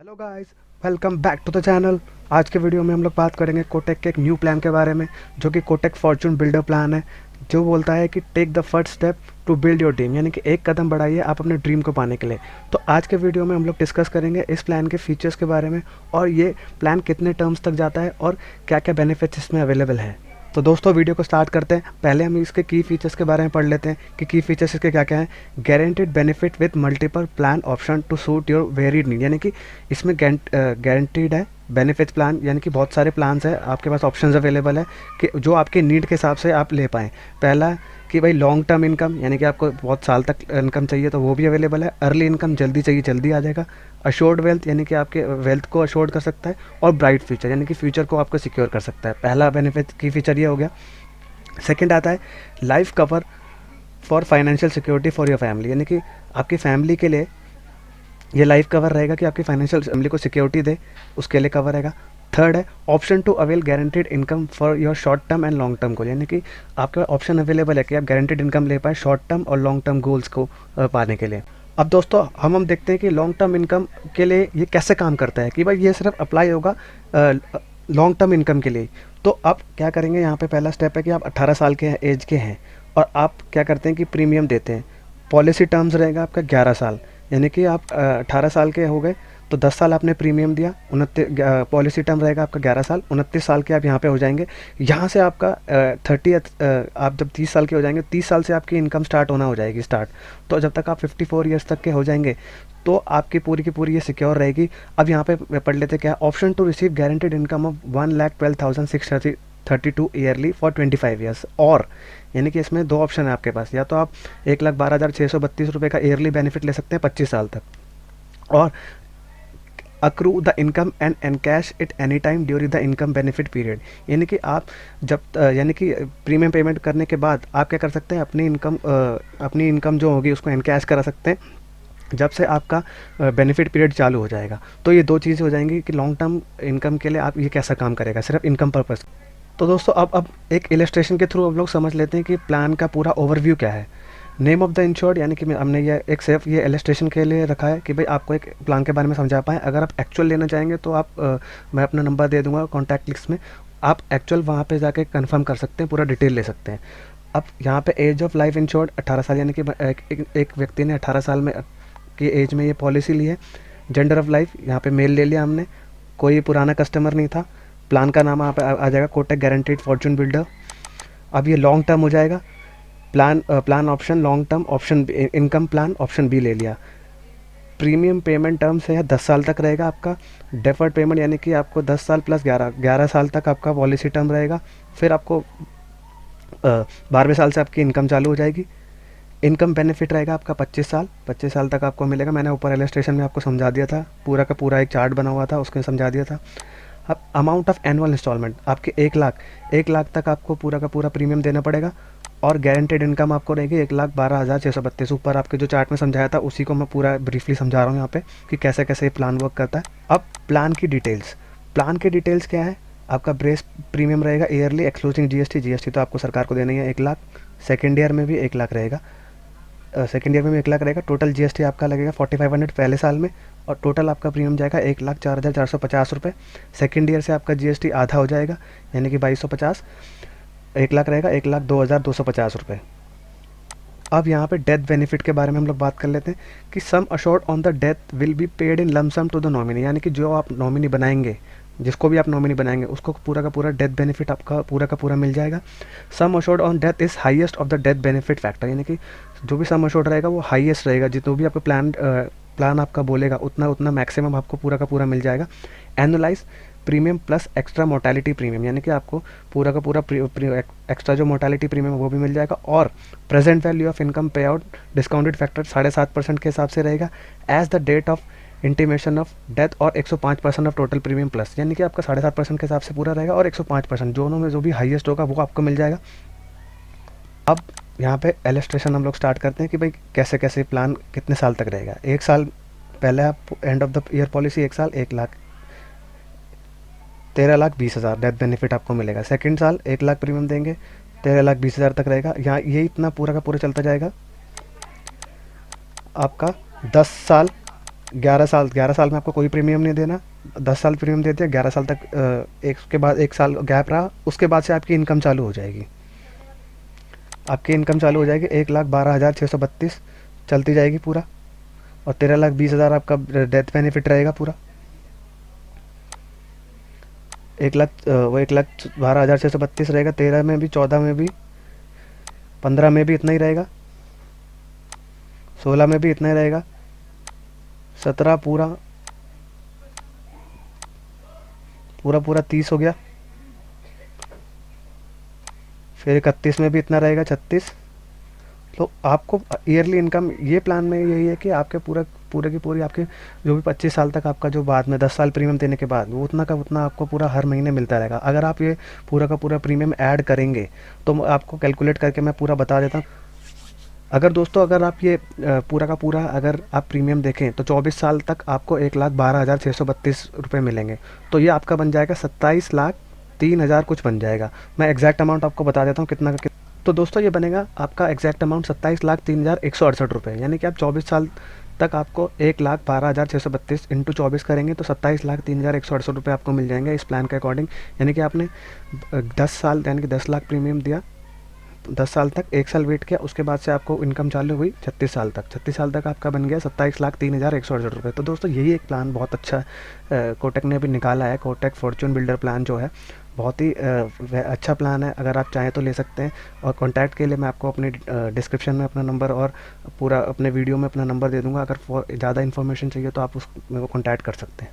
Hello guys, welcome back to the channel. आज के video में हम लोग बात करेंगे कोटक के एक न्यू प्लान के बारे में, जो कि कोटक फॉर्चून बिल्डर प्लान है। जो बोलता है कि take the first step to build your dream, यानी कि एक कदम बढ़ाइए आप अपने ड्रीम को पाने के लिए। तो आज के वीडियो में हम लोग डिस्कस करेंगे इस प्लान के फीचर्स के बारे में, और ये प्लान कितने टर्म्स तक जाता है और क्या क्या बेनिफिट्स इसमें अवेलेबल हैं। तो दोस्तों, वीडियो को स्टार्ट करते हैं। पहले हम इसके की फीचर्स के बारे में पढ़ लेते हैं कि की फीचर्स इसके क्या क्या हैं। Guaranteed benefit with multiple plan option to suit your varied need, यानी कि इसमें गारंटीड है बेनिफिट प्लान, यानी कि बहुत सारे प्लान्स हैं, आपके पास ऑप्शंस अवेलेबल है कि जो आपके नीड के हिसाब से आप ले पाएँ। पहला कि भाई लॉन्ग टर्म इनकम, यानी कि आपको बहुत साल तक इनकम चाहिए तो वो भी अवेलेबल है। अर्ली इनकम, जल्दी चाहिए जल्दी आ जाएगा। अश्योर्ड वेल्थ, यानी कि आपके वेल्थ को अश्योर्ड कर सकता है। और ब्राइट फ्यूचर, यानी कि फ्यूचर को आपको सिक्योर कर सकता है। पहला बेनिफिट की फीचर ये हो गया। सेकंड आता है life cover for financial security for your family, यानी कि आपकी फैमिली के लिए ये लाइफ कवर रहेगा कि आपकी फाइनेंशियल फैमिली को सिक्योरिटी दे, उसके लिए कवर रहेगा। थर्ड है option to avail guaranteed income for your short term and long term goal, यानी कि आपके पास ऑप्शन अवेलेबल है कि आप गारंटीड इनकम ले पाए शॉर्ट टर्म और लॉन्ग टर्म गोल्स को पाने के लिए। अब दोस्तों, हम देखते हैं कि लॉन्ग टर्म इनकम के लिए ये कैसे काम करता है, कि भाई ये सिर्फ अप्लाई होगा लॉन्ग टर्म इनकम के लिए। तो आप क्या करेंगे, यहाँ पे पहला स्टेप है कि आप 18 साल के एज के हैं और आप क्या करते हैं कि प्रीमियम देते हैं। पॉलिसी टर्म्स रहेगा आपका 11 साल, यानी कि आप 18 साल के हो गए तो 10 साल आपने प्रीमियम दिया। 29 पॉलिसी टर्म रहेगा आपका 11 साल, 29 साल के आप यहाँ पे हो जाएंगे। यहाँ से आपका 30 आप जब 30 साल के हो जाएंगे, 30 साल से आपकी इनकम स्टार्ट होना हो जाएगी स्टार्ट। तो जब तक आप 54 ईयर्स तक के हो जाएंगे तो आपकी पूरी की पूरी ये सिक्योर रहेगी। अब यहाँ पे पढ़ लेते क्या, option to receive guaranteed income of 1,12,632 yearly for 25 years. और यानी कि इसमें दो ऑप्शन है आपके पास, या तो आप 1,12,632 रुपये का ईयरली बेनिफिट ले सकते हैं 25 साल तक, और accrue the income and encash it any time during the income benefit period, यानी कि आप जब यानी कि प्रीमियम पेमेंट करने के बाद आप क्या कर सकते हैं, अपनी इनकम जो होगी उसको एनकैश करा सकते हैं जब से आपका बेनिफिट पीरियड चालू हो जाएगा। तो ये दो चीज़ें हो जाएंगी कि लॉन्ग टर्म इनकम के लिए आप ये कैसा काम करेगा, सिर्फ इनकम पर्पस। तो दोस्तों, अब एक इलस्ट्रेशन के थ्रू हम लोग समझ लेते हैं कि प्लान का पूरा ओवरव्यू क्या है। नेम ऑफ द इंश्योर्ड, यानी कि हमने ये एक सिर्फ ये इलस्ट्रेशन के लिए रखा है कि भाई आपको एक प्लान के बारे में समझा पाएँ। अगर आप एक्चुअल लेना चाहेंगे तो आप मैं अपना नंबर दे दूंगा कॉन्टैक्ट लिस्ट में, आप एक्चुअल वहाँ पे जाके कंफर्म कर सकते हैं, पूरा डिटेल ले सकते हैं। अब यहाँ पे एज ऑफ लाइफ इंश्योर्ड 18 साल, यानी कि एक व्यक्ति ने 18 साल में की एज में ये पॉलिसी ली है। जेंडर ऑफ लाइफ यहाँ पे मेल ले लिया हमने, कोई पुराना कस्टमर नहीं था। प्लान का नाम यहाँ पे आ जाएगा कोटक गारंटीड फॉर्चून बिल्डर। अब ये लॉन्ग टर्म हो जाएगा। Plan option long term, option income plan option B ले लिया। प्रीमियम पेमेंट टर्म से है 10 साल तक रहेगा आपका। डेफर्ड पेमेंट, यानी कि आपको 10 साल प्लस 11 साल तक आपका पॉलिसी टर्म रहेगा। फिर आपको 12वें साल से आपकी इनकम चालू हो जाएगी। इनकम बेनिफिट रहेगा आपका 25 साल तक आपको मिलेगा। मैंने ऊपर इलस्ट्रेशन में आपको समझा दिया था, पूरा का पूरा एक चार्ट बना हुआ था, उसमें समझा दिया था। अब अमाउंट ऑफ एनुअल इंस्टॉलमेंट आपके 1 लाख तक आपको पूरा का पूरा प्रीमियम देना पड़ेगा। और गारंटेड इनकम आपको रहेगी 1,12,632। ऊपर आपके जो चार्ट में समझाया था उसी को मैं पूरा ब्रीफली समझा रहा हूँ यहाँ पे कि कैसे कैसे ये प्लान वर्क करता है। अब प्लान की डिटेल्स क्या है, आपका ब्रेस प्रीमियम रहेगा ईयरली एक्सक्लूसिंग जीएसटी तो आपको सरकार को देना ही है 1 लाख। सेकेंड ईयर में भी 1 लाख रहेगा, टोटल जीएसटी आपका लगेगा 4500 पहले साल में, और टोटल आपका प्रीमियम जाएगा 1,04,450 रुपये। सेकेंड ईयर से आपका जीएसटी आधा हो जाएगा, यानी कि 2250। 1 लाख रहेगा 1,02,250 रुपये। अब यहाँ पे डेथ बेनिफिट के बारे में हम लोग बात कर लेते हैं कि sum assured on the death will be paid in lump sum to the nominee, यानी कि जो आप नॉमिनी बनाएंगे, जिसको भी आप नॉमिनी बनाएंगे उसको पूरा का पूरा डेथ बेनिफिट आपका पूरा का पूरा मिल जाएगा। Sum assured on death is highest of the death benefit factor, यानी कि जो भी सम अशोर्ड रहेगा वो हाईएस्ट रहेगा, जितना भी आपका प्लान आपका बोलेगा उतना मैक्सिमम आपको पूरा का पूरा मिल जाएगा। Annualise premium plus extra mortality premium, यानी कि आपको पूरा का पूरा एक्स्ट्रा जो मोर्टेलिटी प्रीमियम वो भी मिल जाएगा। और present value of income pay out discounted factor 7.5% के हिसाब से रहेगा as the date of intimation of death, और 105% ऑफ टोटल प्रीमियम प्लस, यानी कि आपका 7.5% के हिसाब से पूरा रहेगा, और 105% दोनों में जो भी हाईएस्ट होगा वो आपको मिल जाएगा। अब यहाँ पे इलस्ट्रेशन हम लोग स्टार्ट करते हैं कि भाई कैसे कैसे प्लान कितने साल तक रहेगा। 1 साल पहले आप end of the year policy 1 साल 1 लाख 13,20,000 डेथ बेनिफिट आपको मिलेगा। सेकंड साल 1 लाख प्रीमियम देंगे, 13,20,000 तक रहेगा। यहाँ ये इतना पूरा का पूरा चलता जाएगा आपका 10 साल 11 साल में आपको कोई प्रीमियम नहीं देना, 10 साल प्रीमियम देते हैं, 11 साल तक एक के बाद 1 साल गैप रहा, उसके बाद से आपकी इनकम चालू हो जाएगी। आपकी इनकम चालू हो जाएगी 1,12,632 चलती जाएगी पूरा, और 13,20,000 आपका डेथ बेनिफिट रहेगा पूरा। 1,12,632 रहेगा, 13 में भी, 14 में भी, 15 में भी इतना ही रहेगा, 16 में भी इतना ही रहेगा, 17 पूरा पूरा पूरा 30 हो गया, फिर 31 में भी इतना रहेगा, 36। तो आपको ईयरली इनकम ये प्लान में यही है कि आपके पूरे की पूरी आपके जो भी 25 साल तक आपका जो बाद में 10 साल प्रीमियम देने के बाद वो उतना का उतना आपको पूरा हर महीने मिलता रहेगा। अगर आप ये पूरा का पूरा प्रीमियम ऐड करेंगे तो मैं आपको कैलकुलेट करके मैं पूरा बता देता हूँ। अगर दोस्तों अगर आप ये पूरा का पूरा अगर आप प्रीमियम देखें तो 24 साल तक आपको 1,12,632 रुपये मिलेंगे। तो ये आपका बन जाएगा 27,03,000 कुछ बन जाएगा। मैं एग्जैक्ट अमाउंट आपको बता देता हूँ कितना का। तो दोस्तों ये बनेगा आपका एग्जैक्ट अमाउंट 27,03,168 रुपये, यानी कि आप 24 साल तक आपको 1,12,632 इंटू 24 करेंगे तो 27,03,168 रुपये आपको मिल जाएंगे इस प्लान के अकॉर्डिंग। यानी कि आपने 10 साल यानी कि 10 लाख प्रीमियम दिया, 10 साल तक 1 साल वेट किया, उसके बाद से आपको इनकम चालू हुई 36 साल तक। 36 साल तक आपका बन गया 27,03,168 रुपये। तो दोस्तों यही एक प्लान बहुत अच्छा कोटक ने अभी निकाला है। कोटक फॉर्चून बिल्डर प्लान जो है बहुत ही अच्छा प्लान है। अगर आप चाहें तो ले सकते हैं, और कॉन्टैक्ट के लिए मैं आपको अपने डिस्क्रिप्शन में अपना नंबर और पूरा अपने वीडियो में अपना नंबर दे दूँगा। अगर ज़्यादा इन्फॉर्मेशन चाहिए तो आप उस मेरे को कॉन्टैक्ट कर सकते हैं।